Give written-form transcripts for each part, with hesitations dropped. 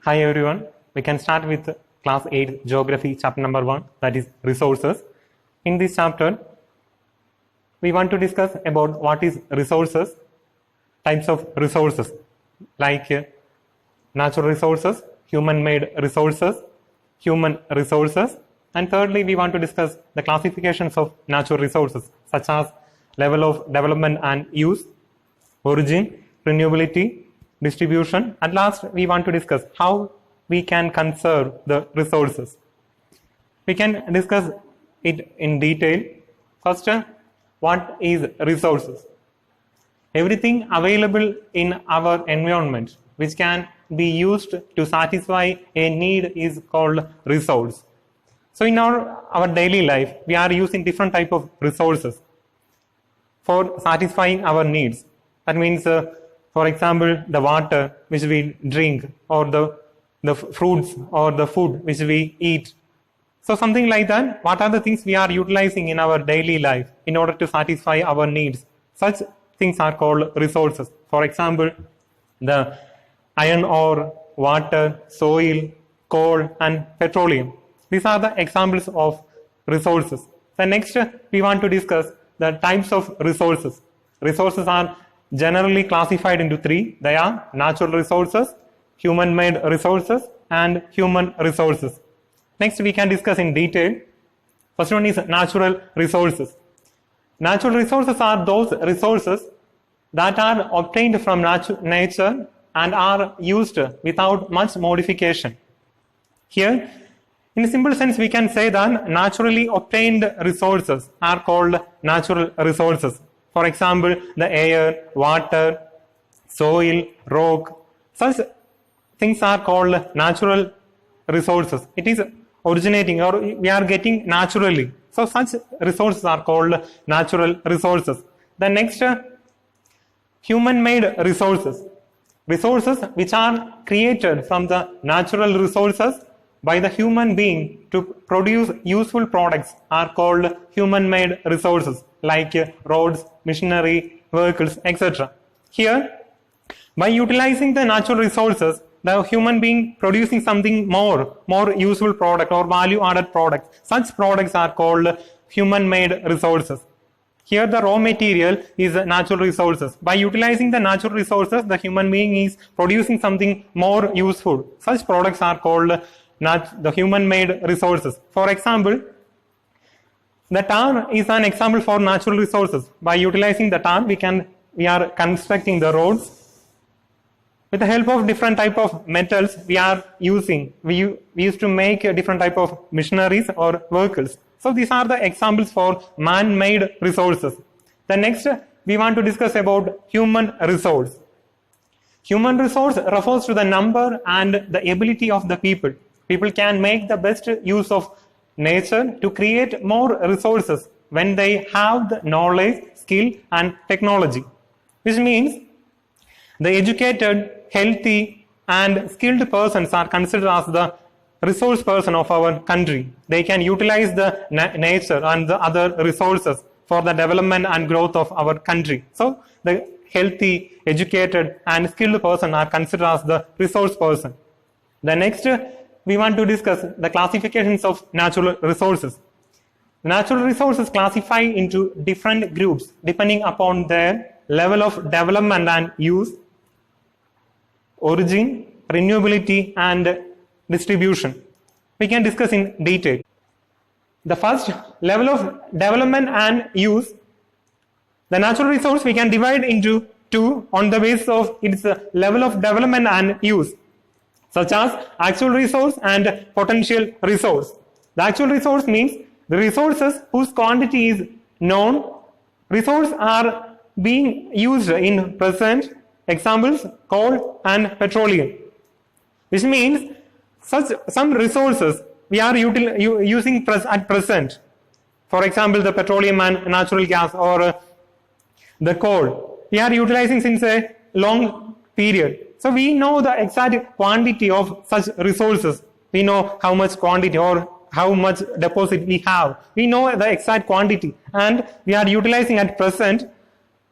Hi everyone, we can start with class 8 geography chapter number 1, that is resources. In this chapter, we want to discuss about what is resources, types of resources like natural resources, human-made resources, human resources, and thirdly we want to discuss the classifications of natural resources such as level of development and use, origin, renewability, distribution, and last we want to discuss how we can conserve the resources. We can discuss it in detail. First, what is resources? Everything available in our environment which can be used to satisfy a need is called resource. So in our daily life, we are using different type of resources for satisfying our needs. That means for example, the water which we drink, or the fruits or the food which we eat. So something like that, what are the things we are utilizing in our daily life in order to satisfy our needs? Such things are called resources. For example, the iron ore, water, soil, coal, and petroleum. These are the examples of resources. So next, we want to discuss the types of resources. Resources are generally classified into three. They are natural resources, human-made resources, and human resources. Next, we can discuss in detail. First one is natural resources. Natural resources are those resources that are obtained from nature and are used without much modification. Here, in a simple sense, we can say that naturally obtained resources are called natural resources. For example, the air, water, soil, rock, such things are called natural resources. It is originating or we are getting naturally. So such resources are called natural resources. The next, human-made resources. Resources which are created from the natural resources by the human being to produce useful products are called human-made resources like roads, machinery, vehicles, etc. Here, by utilizing the natural resources, the human being producing something more useful product or value-added product. Such products are called human-made resources. Here the raw material is natural resources. By utilizing the natural resources, the human being is producing something more useful. Such products are called the human-made resources. For example, the tar is an example for natural resources. By utilizing the tar, we are constructing the roads. With the help of different type of metals we are using, we used to make a different type of machineries or vehicles. So these are the examples for man-made resources. The next, we want to discuss about human resource. Human resource refers to the number and the ability of the people. People can make the best use of nature to create more resources when they have the knowledge, skill, and technology. Which means the educated, healthy, and skilled persons are considered as the resource person of our country. They can utilize the nature and the other resources for the development and growth of our country. So the healthy, educated, and skilled person are considered as the resource person. The next, we want to discuss the classifications of natural resources. Natural resources classify into different groups depending upon their level of development and use, origin, renewability, and distribution. We can discuss in detail. The first, level of development and use. The natural resource we can divide into two on the basis of its level of development and use, such as actual resource and potential resource. The actual resource means the resources whose quantity is known. Resources are being used in present. Examples, coal and petroleum. Which means some resources we are using at present. For example, the petroleum and natural gas or the coal. We are utilizing since a long period. So we know the exact quantity of such resources. We know how much quantity or how much deposit we have. We know the exact quantity and we are utilizing at present.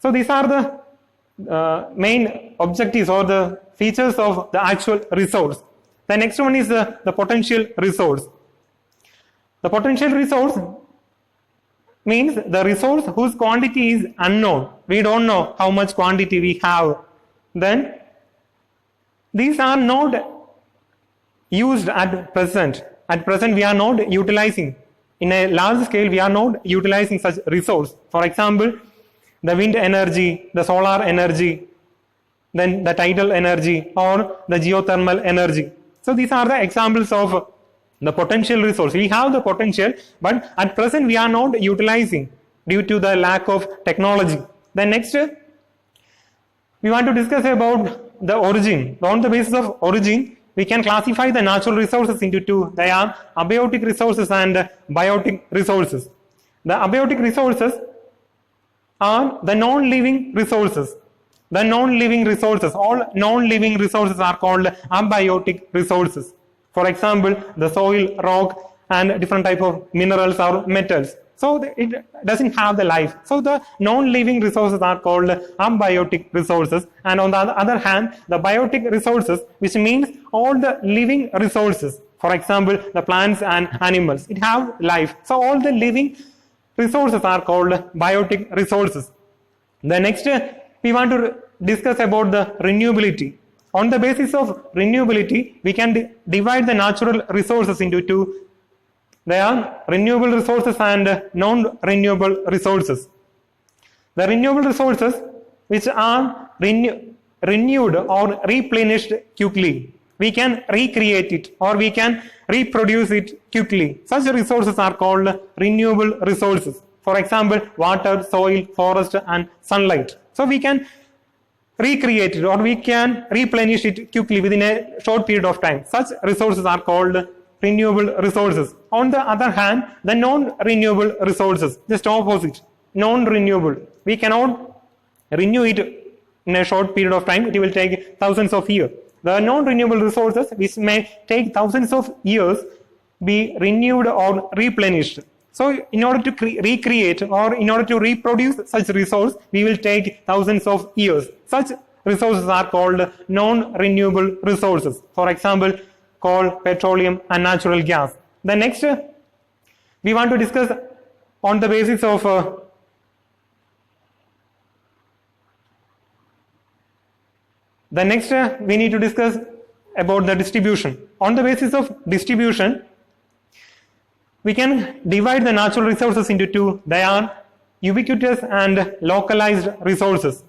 So these are the main objectives or the features of the actual resource. The next one is the potential resource. The potential resource means the resource whose quantity is unknown. We don't know how much quantity we have. Then these are not used at present. At present, we are not utilizing. In a large scale, we are not utilizing such resource. For example, the wind energy, the solar energy, then the tidal energy or the geothermal energy. So these are the examples of the potential resource. We have the potential, but at present we are not utilizing due to the lack of technology. Then next, we want to discuss about the origin. On the basis of origin, we can classify the natural resources into two. They are abiotic resources and biotic resources. The abiotic resources are the non-living resources. The non-living resources, all non-living resources are called abiotic resources. For example, the soil, rock, and different type of minerals or metals. So it doesn't have the life. So the non-living resources are called abiotic resources. And on the other hand, the biotic resources, which means all the living resources. For example, the plants and animals, it have life. So all the living resources are called biotic resources. The next, we want to discuss about the renewability. On the basis of renewability, we can divide the natural resources into two. They are renewable resources and non-renewable resources. The renewable resources which are renewed or replenished quickly. We can recreate it or we can reproduce it quickly. Such resources are called renewable resources. For example, water, soil, forest, and sunlight. So we can recreate it or we can replenish it quickly within a short period of time. Such resources are called renewable resources. On the other hand, the non-renewable resources, just opposite, non-renewable. We cannot renew it in a short period of time. It will take thousands of years. The non-renewable resources, which may take thousands of years, be renewed or replenished. So in order to recreate or in order to reproduce such resource, we will take thousands of years. Such resources are called non-renewable resources. For example, coal, petroleum, and natural gas. The next, we want to discuss on the basis of we need to discuss about the distribution. On the basis of distribution, we can divide the natural resources into two. They are ubiquitous and localized resources.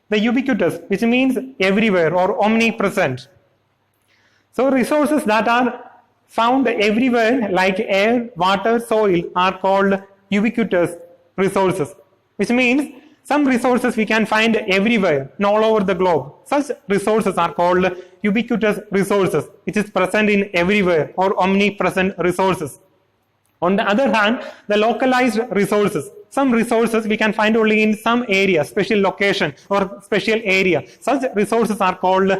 The ubiquitous, which means everywhere or omnipresent. So resources that are found everywhere like air, water, soil are called ubiquitous resources. Which means some resources we can find everywhere and all over the globe. Such resources are called ubiquitous resources, which is present in everywhere or omnipresent resources. On the other hand, the localized resources, some resources we can find only in some area, special location or special area. Such resources are called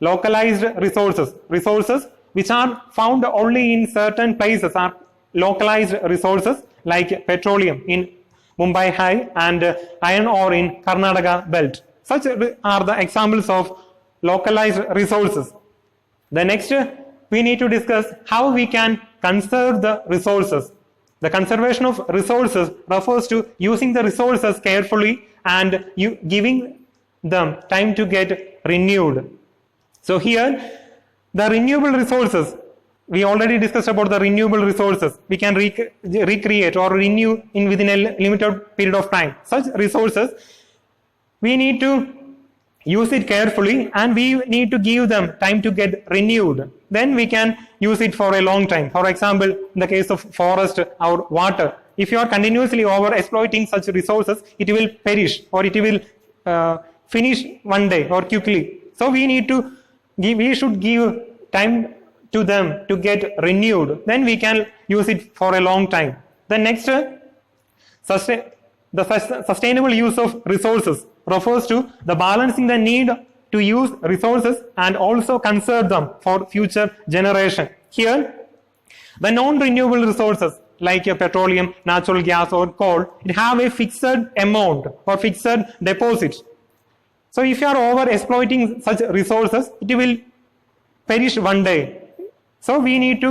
localized resources. Resources which are found only in certain places are localized resources like petroleum in Mumbai High and iron ore in Karnataka belt. Such are the examples of localized resources. The next, we need to discuss how we can conserve the resources. The conservation of resources refers to using the resources carefully and giving them time to get renewed. So here, the renewable resources, we already discussed about the renewable resources. We can recreate or renew within a limited period of time. Such resources, we need to use it carefully and we need to give them time to get renewed. Then we can use it for a long time. For example, in the case of forest or water, if you are continuously over exploiting such resources, it will perish or it will finish one day or quickly. So we should give time to them to get renewed. Then we can use it for a long time. The next, the sustainable use of resources refers to the balancing the need to use resources and also conserve them for future generation. Here, the non-renewable resources like petroleum, natural gas or coal, it have a fixed amount or fixed deposit. So if you are over exploiting such resources, it will perish one day. So we need to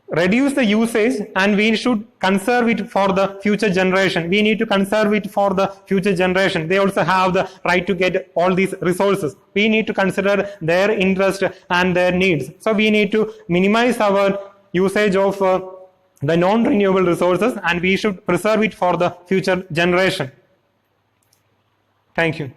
reduce the usage and we should conserve it for the future generation. We need to conserve it for the future generation. They also have the right to get all these resources. We need to consider their interest and their needs. So we need to minimize our usage of the non-renewable resources, and we should preserve it for the future generation. Thank you.